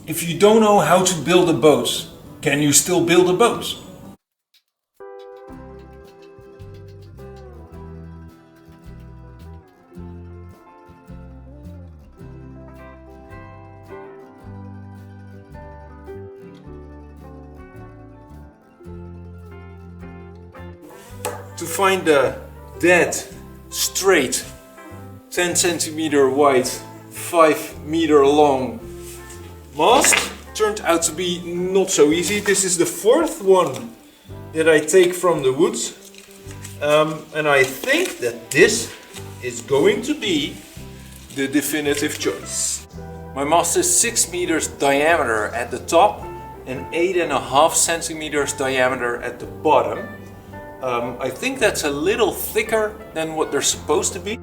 If you don't know how to build a boat, can you still build a boat? To find a dead, straight, 10 centimeter wide, 5 meter long mast turned out to be not so easy. This is the fourth one that I take from the woods, and I think that this is going to be the definitive choice. My mast is 6 meters diameter at the top and 8.5 centimeters diameter at the bottom. I think that's a little thicker than what they're supposed to be.